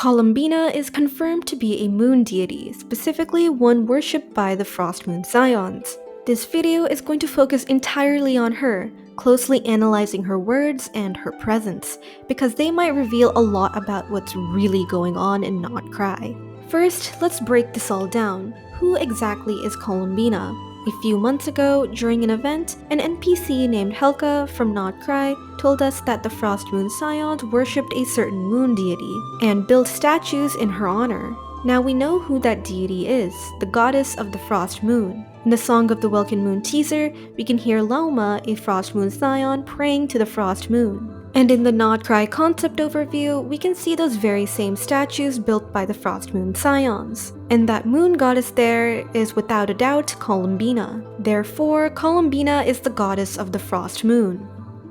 Columbina is confirmed to be a moon deity, specifically one worshipped by the Frost Moon Scions. This video is going to focus entirely on her, closely analyzing her words and her presence, because they might reveal a lot about what's really going on in Nod-Krai. First, let's break this all down. Who exactly is Columbina? A few months ago, during an event, an NPC named Helka from Nod-Krai told us that the Frost Moon Scions worshipped a certain moon deity and built statues in her honor. Now we know who that deity is, the goddess of the Frost Moon. In the Song of the Welkin Moon teaser, we can hear Lauma, a Frost Moon Scion, praying to the Frost Moon. And in the Nod-Krai Concept Overview, we can see those very same statues built by the Frost Moon Scions. And that moon goddess there is without a doubt Columbina. Therefore, Columbina is the goddess of the Frost Moon.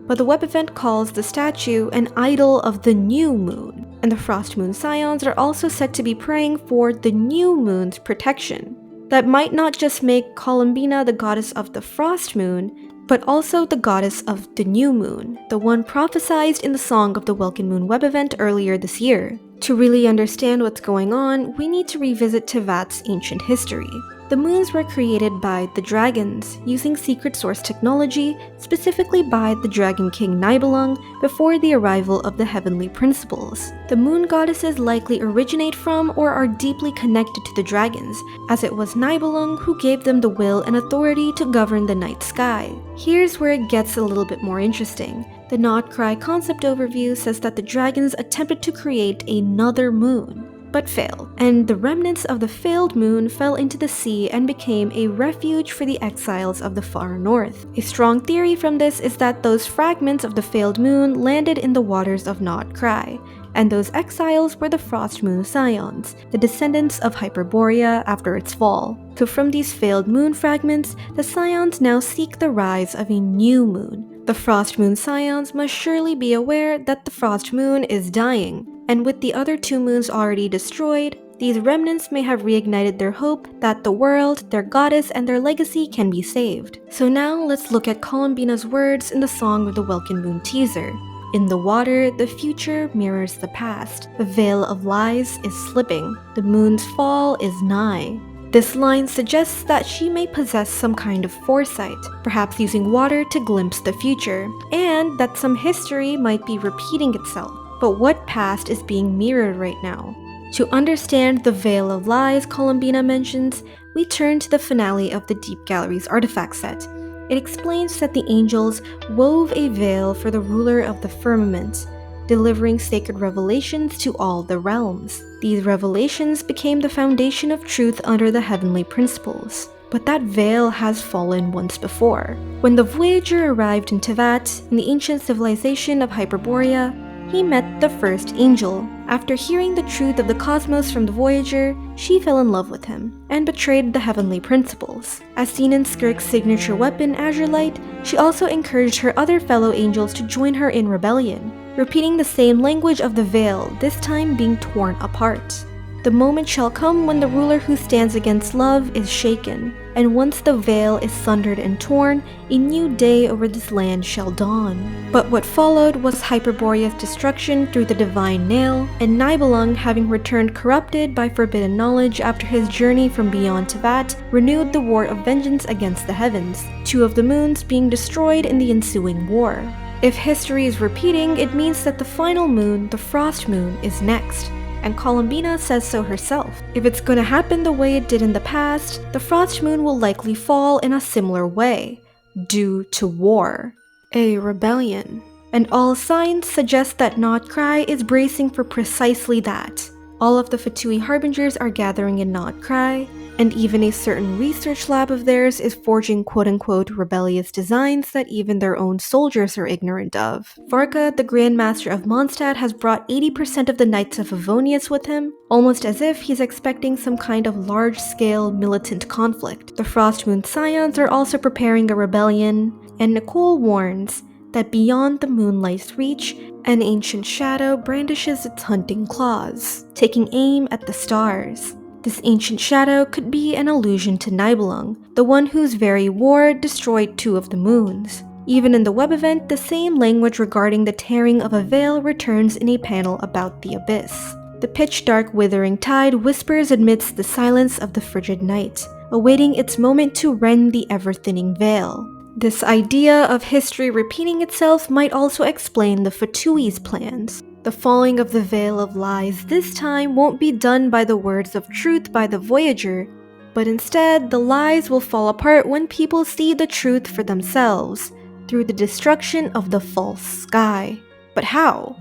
But the web event calls the statue an idol of the new moon, and the Frost Moon Scions are also said to be praying for the new moon's protection. That might not just make Columbina the goddess of the Frost Moon, but also the goddess of the new moon, the one prophesized in the Song of the Welkin Moon web event earlier this year. To really understand what's going on, we need to revisit Tevat's ancient history. The moons were created by the dragons, using secret source technology, specifically by the Dragon King Nibelung, before the arrival of the heavenly principles. The moon goddesses likely originate from or are deeply connected to the dragons, as it was Nibelung who gave them the will and authority to govern the night sky. Here's where it gets a little bit more interesting. The Nod-Krai Concept Overview says that the dragons attempted to create another moon, but failed, and the remnants of the failed moon fell into the sea and became a refuge for the exiles of the far north. A strong theory from this is that those fragments of the failed moon landed in the waters of Nod-Krai, and those exiles were the Frost Moon Scions, the descendants of Hyperborea after its fall. So from these failed moon fragments, the Scions now seek the rise of a new moon. The Frost Moon Scions must surely be aware that the Frost Moon is dying, and with the other two moons already destroyed, these remnants may have reignited their hope that the world, their goddess, and their legacy can be saved. So now let's look at Columbina's words in the Song of the Welkin Moon teaser. In the water, the future mirrors the past. The veil of lies is slipping. The moon's fall is nigh. This line suggests that she may possess some kind of foresight, perhaps using water to glimpse the future, and that some history might be repeating itself. But what past is being mirrored right now? To understand the Veil of Lies Columbina mentions, we turn to the finale of the Deep Gallery's artifact set. It explains that the angels wove a veil for the ruler of the firmament, delivering sacred revelations to all the realms. These revelations became the foundation of truth under the heavenly principles. But that veil has fallen once before. When the Voyager arrived in Tevat, in the ancient civilization of Hyperborea, he met the first angel. After hearing the truth of the cosmos from the Voyager, she fell in love with him, and betrayed the heavenly principles. As seen in Skirk's signature weapon, Azure Light, she also encouraged her other fellow angels to join her in rebellion, repeating the same language of the veil, this time being torn apart. The moment shall come when the ruler who stands against love is shaken, and once the veil is sundered and torn, a new day over this land shall dawn. But what followed was Hyperborea's destruction through the divine nail, and Nibelung, having returned corrupted by forbidden knowledge after his journey from beyond Tevat, renewed the war of vengeance against the heavens, two of the moons being destroyed in the ensuing war. If history is repeating, it means that the final moon, the Frost Moon, is next. And Columbina says so herself. If it's gonna happen the way it did in the past, the Frost Moon will likely fall in a similar way, due to war. A rebellion. And all signs suggest that Nod-Krai is bracing for precisely that. All of the Fatui Harbingers are gathering in Nod-Krai, and even a certain research lab of theirs is forging quote-unquote rebellious designs that even their own soldiers are ignorant of. Varka, the Grand Master of Mondstadt, has brought 80% of the Knights of Favonius with him, almost as if he's expecting some kind of large-scale militant conflict. The Frost Moon Scions are also preparing a rebellion, and Nicole warns that beyond the moonlight's reach, an ancient shadow brandishes its hunting claws, taking aim at the stars. This ancient shadow could be an allusion to Nibelung, the one whose very war destroyed two of the moons. Even in the web event, the same language regarding the tearing of a veil returns in a panel about the abyss. The pitch-dark withering tide whispers amidst the silence of the frigid night, awaiting its moment to rend the ever-thinning veil. This idea of history repeating itself might also explain the Fatui's plans. The falling of the veil of lies this time won't be done by the words of truth by the Voyager, but instead the lies will fall apart when people see the truth for themselves, through the destruction of the false sky. But how?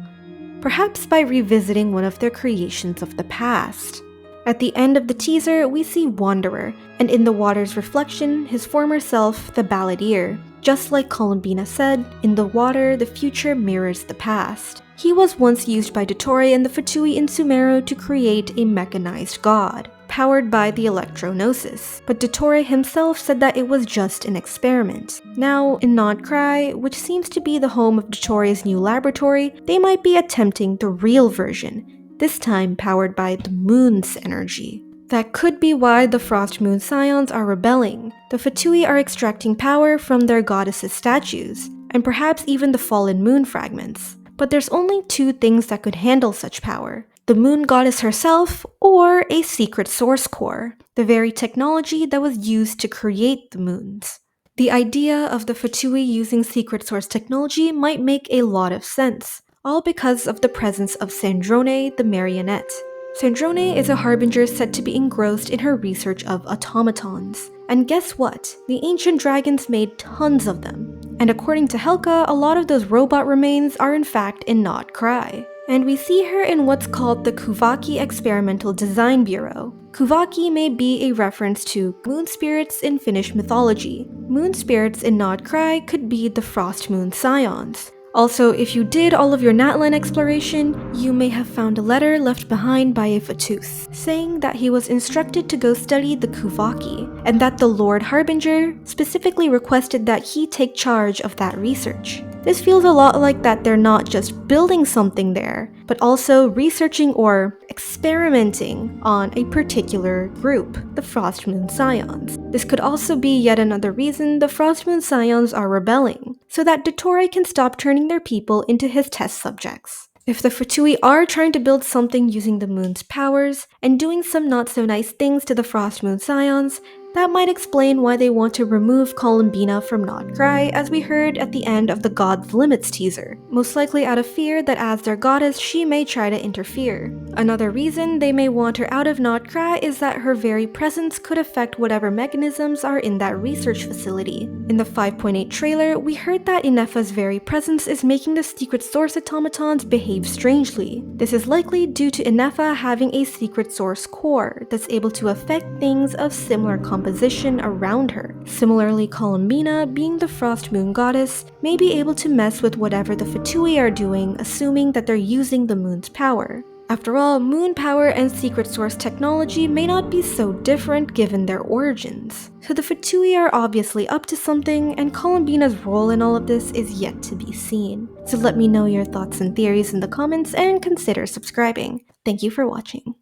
Perhaps by revisiting one of their creations of the past. At the end of the teaser, we see Wanderer, and in the water's reflection, his former self, the Balladeer. Just like Columbina said, in the water, the future mirrors the past. He was once used by Dottore and the Fatui in Sumeru to create a mechanized god, powered by the electro-gnosis, but Dottore himself said that it was just an experiment. Now, in Nod-Krai, which seems to be the home of Dottore's new laboratory, they might be attempting the real version, this time powered by the moon's energy. That could be why the Frost Moon Scions are rebelling. The Fatui are extracting power from their goddesses' statues, and perhaps even the fallen moon fragments. But there's only two things that could handle such power: the moon goddess herself, or a secret source core, the very technology that was used to create the moons. The idea of the Fatui using secret source technology might make a lot of sense, all because of the presence of Sandrone, the marionette. Sandrone is a harbinger said to be engrossed in her research of automatons. And guess what? The ancient dragons made tons of them. And according to Helka, a lot of those robot remains are in fact in Nod-Krai. And we see her in what's called the Kuvaki Experimental Design Bureau. Kuvaki may be a reference to moon spirits in Finnish mythology. Moon spirits in Nod-Krai could be the Frost Moon Scions. Also, if you did all of your Natlan exploration, you may have found a letter left behind by a Fatus, saying that he was instructed to go study the Kuvaki, and that the Lord Harbinger specifically requested that he take charge of that research. This feels a lot like that they're not just building something there, but also researching or experimenting on a particular group, the Frost Moon Scions. This could also be yet another reason the Frost Moon Scions are rebelling, so that Dottore can stop turning their people into his test subjects. If the Fatui are trying to build something using the moon's powers, and doing some not so nice things to the Frost Moon Scions, that might explain why they want to remove Columbina from Nod-Krai, as we heard at the end of the God's Limits teaser, most likely out of fear that as their goddess she may try to interfere. Another reason they may want her out of Nod-Krai is that her very presence could affect whatever mechanisms are in that research facility. In the 5.8 trailer, we heard that Ineffa's very presence is making the secret source automatons behave strangely. This is likely due to Ineffa having a secret source core that's able to affect things of similar composition around her. Similarly, Columbina, being the Frost Moon goddess, may be able to mess with whatever the Fatui are doing, assuming that they're using the moon's power. After all, moon power and secret source technology may not be so different given their origins. So the Fatui are obviously up to something, and Columbina's role in all of this is yet to be seen. So let me know your thoughts and theories in the comments, and consider subscribing. Thank you for watching.